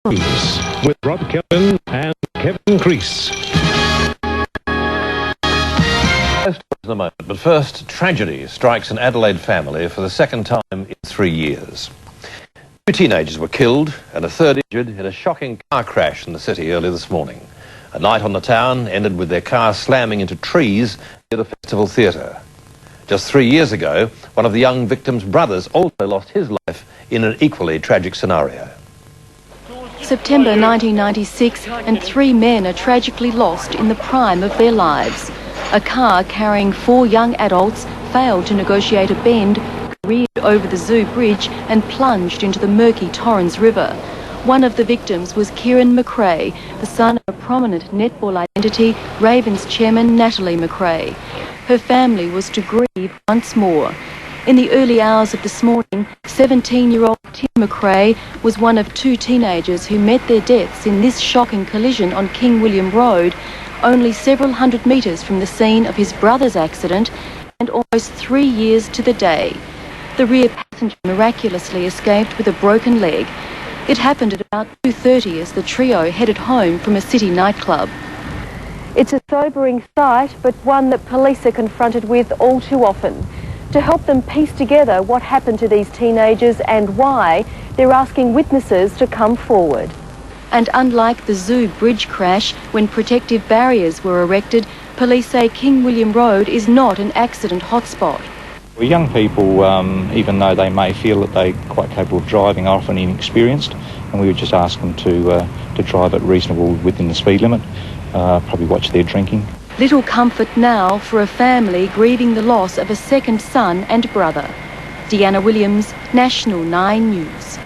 News with Rob Kelvin and Kevin Crease. In a moment, but first, tragedy strikes an Adelaide family for the second time in 3 years. 2 teenagers were killed and a third injured in a shocking car crash in the city early this morning. A night on the town ended with their car slamming into trees near the festival theatre. Just 3 years ago, one of the young victims' brothers also lost his life in an equally tragic scenario. September 1996, and 3 men are tragically lost in the prime of their lives. A car carrying 4 young adults failed to negotiate a bend, careered over the Zoo Bridge and plunged into the murky Torrens River. One of the victims was Kieran McRae, the son of a prominent netball identity, Ravens chairman Natalie McRae. Her family was to grieve once more. In the early hours of this morning, 17-year-old Tim McRae was one of 2 teenagers who met their deaths in this shocking collision on King William Road, only several hundred metres from the scene of his brother's accident, and almost 3 years to the day. The rear passenger miraculously escaped with a broken leg. It happened at about 2:30 as the trio headed home from a city nightclub. It's a sobering sight, but one that police are confronted with all too often. To help them piece together what happened to these teenagers and why, they're asking witnesses to come forward. And unlike the Zoo Bridge crash, when protective barriers were erected, police say King William Road is not an accident hotspot. Well, young people, even though they may feel that they're quite capable of driving, are often inexperienced, and we would just ask them to drive at reasonable within the speed limit, probably watch their drinking. Little comfort now for a family grieving the loss of a second son and brother. Deanna Williams, National 9 News.